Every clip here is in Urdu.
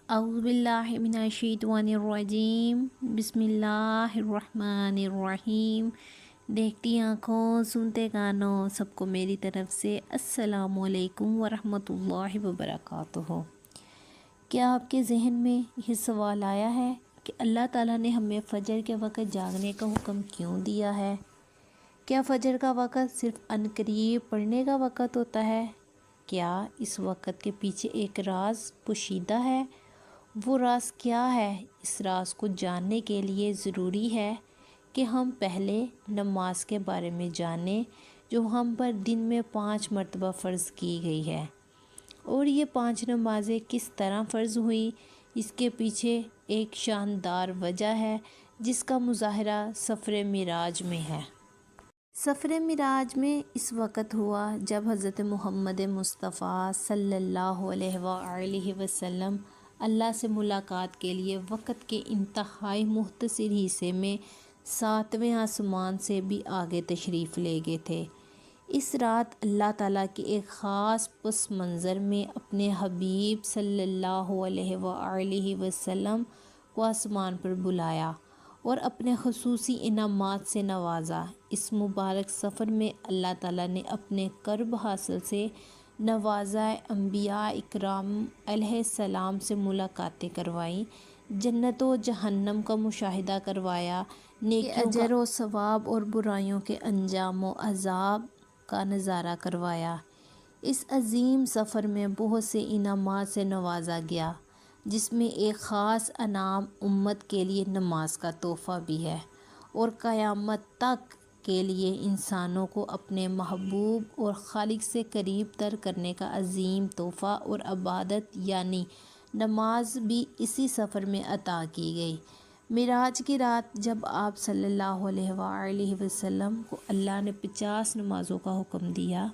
اعوذ باللہ من الشیطان الرجیم بسم اللہ الرحمن الرحیم۔ دیکھتی آنکھوں سنتے کانوں سب کو میری طرف سے السلام علیکم ورحمۃ اللہ وبرکاتہ۔ کیا آپ کے ذہن میں یہ سوال آیا ہے کہ اللہ تعالیٰ نے ہمیں فجر کے وقت جاگنے کا حکم کیوں دیا ہے؟ کیا فجر کا وقت صرف عنقریب پڑھنے کا وقت ہوتا ہے؟ کیا اس وقت کے پیچھے ایک راز پوشیدہ ہے؟ وہ راز کیا ہے؟ اس راز کو جاننے کے لیے ضروری ہے کہ ہم پہلے نماز کے بارے میں جانیں جو ہم پر دن میں 5 مرتبہ فرض کی گئی ہے، اور یہ 5 نمازیں کس طرح فرض ہوئی، اس کے پیچھے ایک شاندار وجہ ہے جس کا مظاہرہ سفر معراج میں ہے۔ سفر معراج میں اس وقت ہوا جب حضرت محمد مصطفیٰ صلی اللہ علیہ وآلہ وسلم اللہ سے ملاقات کے لیے وقت کے انتہائی مختصر حصے میں 7ویں آسمان سے بھی آگے تشریف لے گئے تھے۔ اس رات اللہ تعالیٰ کے ایک خاص پس منظر میں اپنے حبیب صلی اللہ علیہ وآلہ وسلم کو آسمان پر بلایا اور اپنے خصوصی انعامات سے نوازا۔ اس مبارک سفر میں اللہ تعالیٰ نے اپنے قرب حاصل سے نوازا، انبیاء اکرام علیہ السلام سے ملاقاتیں کروائیں، جنت و جہنم کا مشاہدہ کروایا، نیکیوں اجر و ثواب اور برائیوں کے انجام و عذاب کا نظارہ کروایا۔ اس عظیم سفر میں بہت سے انعامات سے نوازا گیا، جس میں ایک خاص انعام امت کے لیے نماز کا تحفہ بھی ہے، اور قیامت تک کے لیے انسانوں کو اپنے محبوب اور خالق سے قریب تر کرنے کا عظیم تحفہ اور عبادت یعنی نماز بھی اسی سفر میں عطا کی گئی۔ معراج کی رات جب آپ صلی اللہ علیہ وآلہ وسلم کو اللہ نے 50 نمازوں کا حکم دیا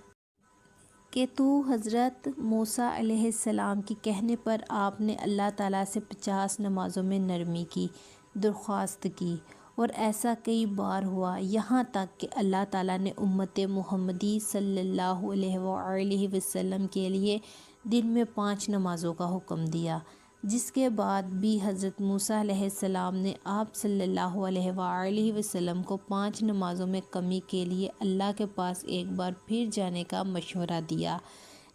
کہ تو حضرت موسیٰ علیہ السلام کے کہنے پر آپ نے اللہ تعالیٰ سے 50 نمازوں میں نرمی کی درخواست کی، اور ایسا کئی بار ہوا، یہاں تک کہ اللہ تعالیٰ نے امت محمدی صلی اللہ علیہ وآلہ وسلم کے لیے دن میں 5 نمازوں کا حکم دیا، جس کے بعد بھی حضرت موسیٰ علیہ السلام نے آپ صلی اللہ علیہ وآلہ وسلم کو 5 نمازوں میں کمی کے لیے اللہ کے پاس ایک بار پھر جانے کا مشورہ دیا،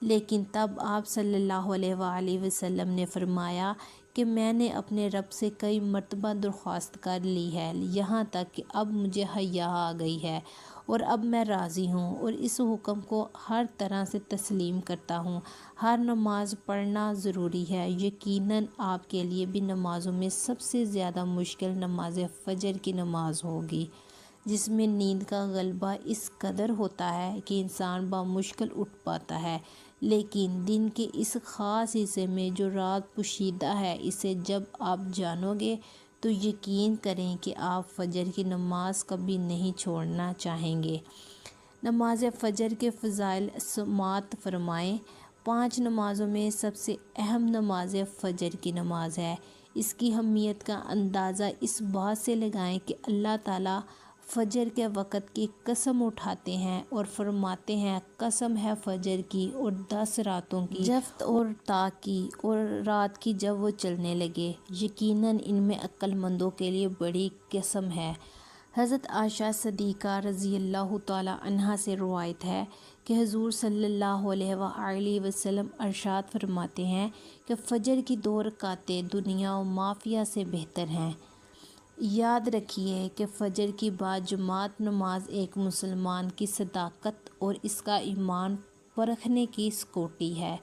لیکن تب آپ صلی اللہ علیہ وآلہ وسلم نے فرمایا کہ میں نے اپنے رب سے کئی مرتبہ درخواست کر لی ہے، یہاں تک کہ اب مجھے حیا آ گئی ہے، اور اب میں راضی ہوں اور اس حکم کو ہر طرح سے تسلیم کرتا ہوں۔ ہر نماز پڑھنا ضروری ہے، یقیناً آپ کے لیے بھی نمازوں میں سب سے زیادہ مشکل نماز فجر کی نماز ہوگی، جس میں نیند کا غلبہ اس قدر ہوتا ہے کہ انسان بامشکل اٹھ پاتا ہے، لیکن دن کے اس خاص حصے میں جو رات پوشیدہ ہے، اسے جب آپ جانو گے تو یقین کریں کہ آپ فجر کی نماز کبھی نہیں چھوڑنا چاہیں گے۔ نماز فجر کے فضائل سماعت فرمائیں۔ 5 نمازوں میں سب سے اہم نماز فجر کی نماز ہے۔ اس کی اہمیت کا اندازہ اس بات سے لگائیں کہ اللہ تعالیٰ فجر کے وقت کی قسم اٹھاتے ہیں اور فرماتے ہیں، قسم ہے فجر کی اور 10 راتوں کی جفت اور طا کی، اور رات کی جب وہ چلنے لگے، یقیناً ان میں عقل مندوں کے لیے بڑی قسم ہے۔ حضرت عائشہ صدیقہ رضی اللہ تعالیٰ عنہا سے روایت ہے کہ حضور صلی اللہ علیہ وآلہ وسلم ارشاد فرماتے ہیں کہ فجر کی 2 رکعتیں دنیا و مافیہ سے بہتر ہیں۔ یاد رکھیے کہ فجر کی باجماعت نماز ایک مسلمان کی صداقت اور اس کا ایمان پرکھنے کی سکوٹی ہے۔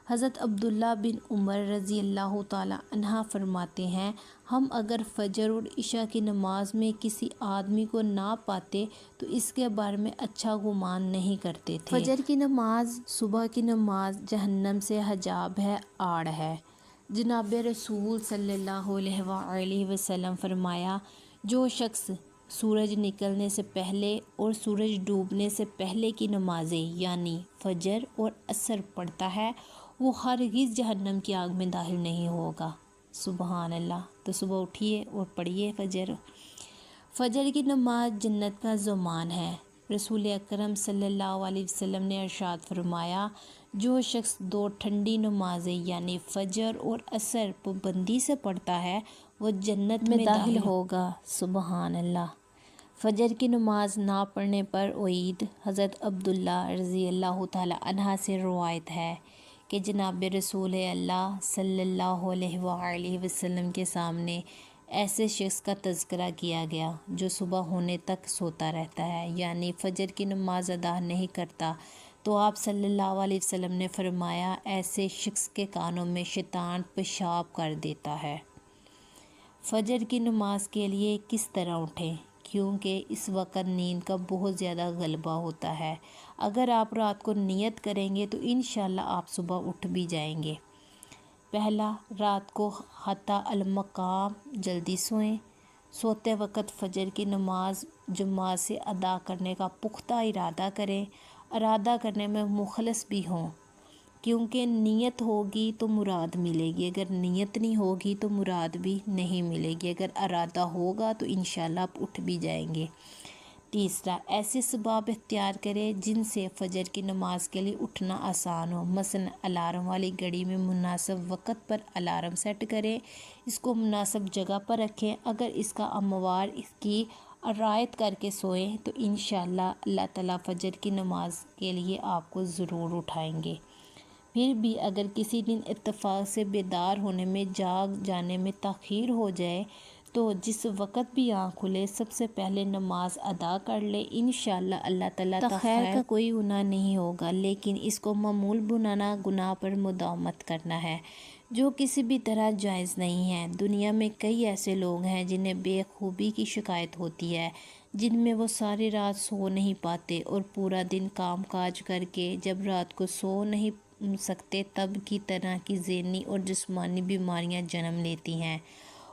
حضرت عبداللہ بن عمر رضی اللہ تعالیٰ عنہ فرماتے ہیں، ہم اگر فجر اور عشاء کی نماز میں کسی آدمی کو نہ پاتے تو اس کے بارے میں اچھا گمان نہیں کرتے تھے۔ فجر کی نماز، صبح کی نماز جہنم سے حجاب ہے، آڑ ہے۔ جناب رسول صلی اللہ علیہ وآلہ وسلم فرمایا، جو شخص سورج نکلنے سے پہلے اور سورج ڈوبنے سے پہلے کی نمازیں یعنی فجر اور عصر پڑھتا ہے، وہ ہرگز جہنم کی آگ میں داخل نہیں ہوگا۔ سبحان اللہ۔ تو صبح اٹھیے اور پڑھیے فجر۔ فجر کی نماز جنت کا ضمان ہے۔ رسول اکرم صلی اللہ علیہ وسلم نے ارشاد فرمایا، جو شخص 2 ٹھنڈی نمازیں یعنی فجر اور عصر پابندی سے پڑھتا ہے وہ جنت میں داخل ہوگا۔ سبحان اللہ۔ فجر کی نماز نہ پڑھنے پر وعید۔ حضرت عبداللہ رضی اللہ تعالی عنہ سے روایت ہے کہ جناب رسول اللہ صلی اللہ علیہ وآلہ وسلم کے سامنے ایسے شخص کا تذکرہ کیا گیا جو صبح ہونے تک سوتا رہتا ہے یعنی فجر کی نماز ادا نہیں کرتا، تو آپ صلی اللہ علیہ وسلم نے فرمایا ایسے شخص کے کانوں میں شیطان پیشاب کر دیتا ہے۔ فجر کی نماز کے لیے کس طرح اٹھیں؟ کیونکہ اس وقت نیند کا بہت زیادہ غلبہ ہوتا ہے۔ اگر آپ رات کو نیت کریں گے تو انشاءاللہ آپ صبح اٹھ بھی جائیں گے۔ پہلا، رات کو حتی المقام جلدی سوئیں۔ سوتے وقت فجر کی نماز جماعت سے ادا کرنے کا پختہ ارادہ کریں۔ ارادہ کرنے میں مخلص بھی ہوں، کیونکہ نیت ہوگی تو مراد ملے گی، اگر نیت نہیں ہوگی تو مراد بھی نہیں ملے گی، اگر ارادہ ہوگا تو انشاءاللہ آپ اٹھ بھی جائیں گے۔ تیسرا، ایسے اسباب اختیار کریں جن سے فجر کی نماز کے لیے اٹھنا آسان ہو، مثلا الارم والی گھڑی میں مناسب وقت پر الارم سیٹ کریں، اس کو مناسب جگہ پر رکھیں۔ اگر اس کا اموار اس کی رعایت کر کے سوئیں تو انشاءاللہ اللہ تعالیٰ فجر کی نماز کے لیے آپ کو ضرور اٹھائیں گے۔ پھر بھی اگر کسی دن اتفاق سے بیدار ہونے میں جاگ جانے میں تاخیر ہو جائے تو جس وقت بھی آنکھ کھلے سب سے پہلے نماز ادا کر لے، انشاءاللہ اللہ تعالیٰ تاخیر کا کوئی گناہ نہیں ہوگا، لیکن اس کو معمول بنانا گناہ پر مداومت کرنا ہے جو کسی بھی طرح جائز نہیں ہے۔ دنیا میں کئی ایسے لوگ ہیں جنہیں بے خوبی کی شکایت ہوتی ہے، جن میں وہ ساری رات سو نہیں پاتے اور پورا دن کام کاج کر کے جب رات کو سو نہیں سکتے تب کی طرح کی ذہنی اور جسمانی بیماریاں جنم لیتی ہیں،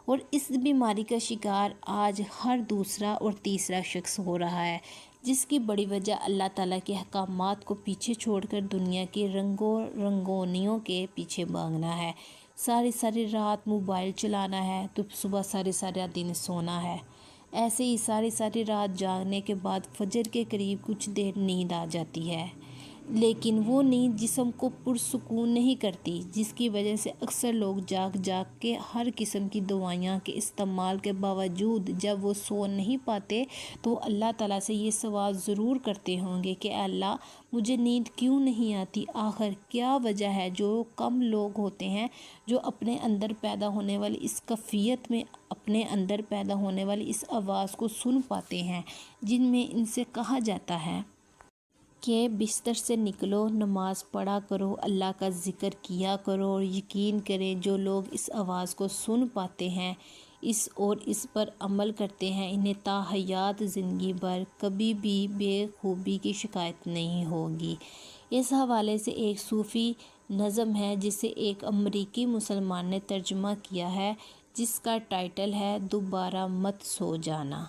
اور اس بیماری کا شکار آج ہر دوسرا اور تیسرا شخص ہو رہا ہے، جس کی بڑی وجہ اللہ تعالیٰ کے احکامات کو پیچھے چھوڑ کر دنیا کی رنگوں رنگونیوں کے پیچھے بھاگنا ہے۔ ساری رات موبائل چلانا ہے تو صبح سارا دن سونا ہے۔ ایسے ہی ساری رات جاگنے کے بعد فجر کے قریب کچھ دیر نیند آ جاتی ہے، لیکن وہ نیند جسم کو پرسکون نہیں کرتی، جس کی وجہ سے اکثر لوگ جاگ کے ہر قسم کی دوائیاں کے استعمال کے باوجود جب وہ سو نہیں پاتے تو وہ اللہ تعالیٰ سے یہ سوال ضرور کرتے ہوں گے کہ اے اللہ مجھے نیند کیوں نہیں آتی، آخر کیا وجہ ہے؟ جو کم لوگ ہوتے ہیں جو اپنے اندر پیدا ہونے والی اس کیفیت میں اپنے اندر پیدا ہونے والی اس آواز کو سن پاتے ہیں، جن میں ان سے کہا جاتا ہے کہ بستر سے نکلو، نماز پڑھا کرو، اللہ کا ذکر کیا کرو، اور یقین کریں جو لوگ اس آواز کو سن پاتے ہیں اس پر عمل کرتے ہیں، انہیں تا حیات زندگی بھر کبھی بھی بے خوبی کی شکایت نہیں ہوگی۔ اس حوالے سے ایک صوفی نظم ہے جسے ایک امریکی مسلمان نے ترجمہ کیا ہے، جس کا ٹائٹل ہے دوبارہ مت سو جانا۔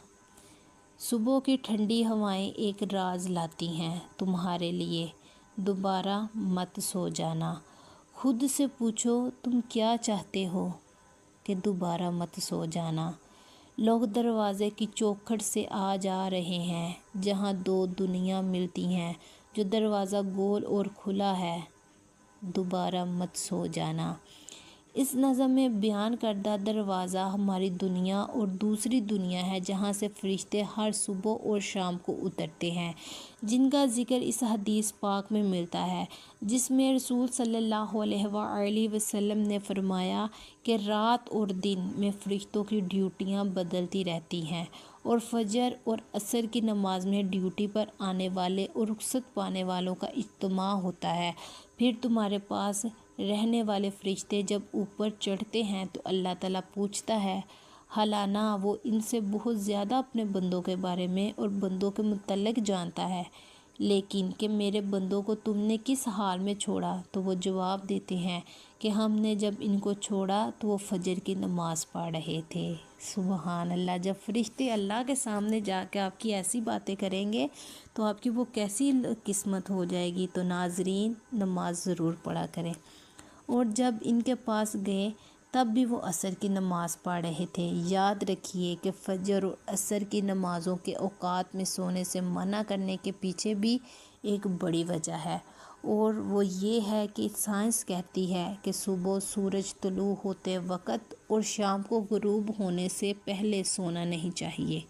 صبح کی ٹھنڈی ہوائیں ایک راز لاتی ہیں تمہارے لیے، دوبارہ مت سو جانا۔ خود سے پوچھو تم کیا چاہتے ہو کہ دوبارہ مت سو جانا۔ لوگ دروازے کی چوکھٹ سے آ جا رہے ہیں جہاں 2 دنیا ملتی ہیں، جو دروازہ گول اور کھلا ہے، دوبارہ مت سو جانا۔ اس نظم میں بیان کردہ دروازہ ہماری دنیا اور دوسری دنیا ہے جہاں سے فرشتے ہر صبح اور شام کو اترتے ہیں، جن کا ذکر اس حدیث پاک میں ملتا ہے، جس میں رسول صلی اللہ علیہ وآلہ وسلم نے فرمایا کہ رات اور دن میں فرشتوں کی ڈیوٹیاں بدلتی رہتی ہیں، اور فجر اور عصر کی نماز میں ڈیوٹی پر آنے والے اور رخصت پانے والوں کا اجتماع ہوتا ہے۔ پھر تمہارے پاس رہنے والے فرشتے جب اوپر چڑھتے ہیں تو اللہ تعالیٰ پوچھتا ہے، حالانہ وہ ان سے بہت زیادہ اپنے بندوں کے بارے میں اور بندوں کے متعلق جانتا ہے، لیکن کہ میرے بندوں کو تم نے کس حال میں چھوڑا؟ تو وہ جواب دیتے ہیں کہ ہم نے جب ان کو چھوڑا تو وہ فجر کی نماز پڑھ رہے تھے۔ سبحان اللہ۔ جب فرشتے اللہ کے سامنے جا کے آپ کی ایسی باتیں کریں گے تو آپ کی وہ کیسی قسمت ہو جائے گی۔ تو ناظرین، نماز ضرور پڑھا کریں۔ اور جب ان کے پاس گئے تب بھی وہ عصر کی نماز پڑھ رہے تھے۔ یاد رکھیے کہ فجر اور عصر کی نمازوں کے اوقات میں سونے سے منع کرنے کے پیچھے بھی ایک بڑی وجہ ہے، اور وہ یہ ہے کہ سائنس کہتی ہے کہ صبح سورج طلوع ہوتے وقت اور شام کو غروب ہونے سے پہلے سونا نہیں چاہیے،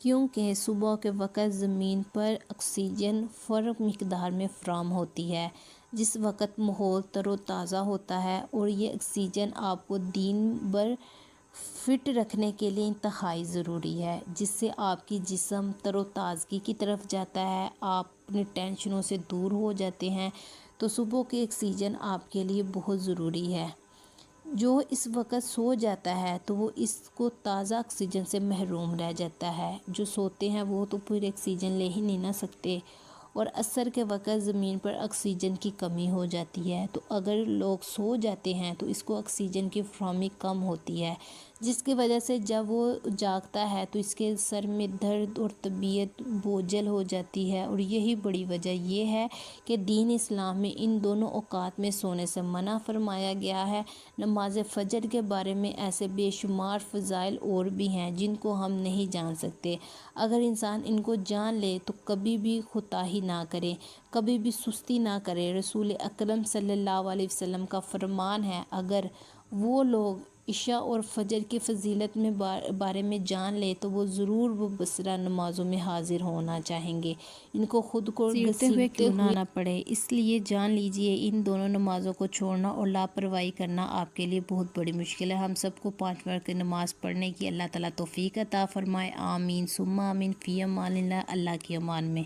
کیونکہ صبح کے وقت زمین پر آکسیجن فرق مقدار میں فراہم ہوتی ہے، جس وقت ماحول تر و تازہ ہوتا ہے، اور یہ آکسیجن آپ کو دن بھر فٹ رکھنے کے لیے انتہائی ضروری ہے، جس سے آپ کی جسم تر و تازگی کی طرف جاتا ہے، آپ اپنی ٹینشنوں سے دور ہو جاتے ہیں۔ تو صبح کی آکسیجن آپ کے لیے بہت ضروری ہے۔ جو اس وقت سو جاتا ہے تو وہ اس کو تازہ آکسیجن سے محروم رہ جاتا ہے، جو سوتے ہیں وہ تو پوری آکسیجن لے ہی نہیں نہ سکتے، اور عصر کے وقت زمین پر آکسیجن کی کمی ہو جاتی ہے، تو اگر لوگ سو جاتے ہیں تو اس کو آکسیجن کی فراہمی کم ہوتی ہے، جس کی وجہ سے جب وہ جاگتا ہے تو اس کے سر میں درد اور طبیعت بوجھل ہو جاتی ہے، اور یہی بڑی وجہ یہ ہے کہ دین اسلام میں ان دونوں اوقات میں سونے سے منع فرمایا گیا ہے۔ نماز فجر کے بارے میں ایسے بے شمار فضائل اور بھی ہیں جن کو ہم نہیں جان سکتے، اگر انسان ان کو جان لے تو کبھی بھی کوتاہی نہ کرے، کبھی بھی سستی نہ کرے۔ رسول اکرم صلی اللہ علیہ وسلم کا فرمان ہے، اگر وہ لوگ عشاء اور فجر کی فضیلت میں بارے میں جان لے تو وہ ضرور وہ بسرا نمازوں میں حاضر ہونا چاہیں گے، ان کو خود کو گھسیٹتے ہوئے کیوں نہ پڑے۔ اس لیے جان لیجئے ان دونوں نمازوں کو چھوڑنا اور لاپرواہی کرنا آپ کے لیے بہت بڑی مشکل ہے۔ ہم سب کو 5 وقت کی نماز پڑھنے کی اللہ تعالیٰ توفیق عطا فرمائے، آمین ثم آمین، فی امان اللہ، اللہ کی امان میں۔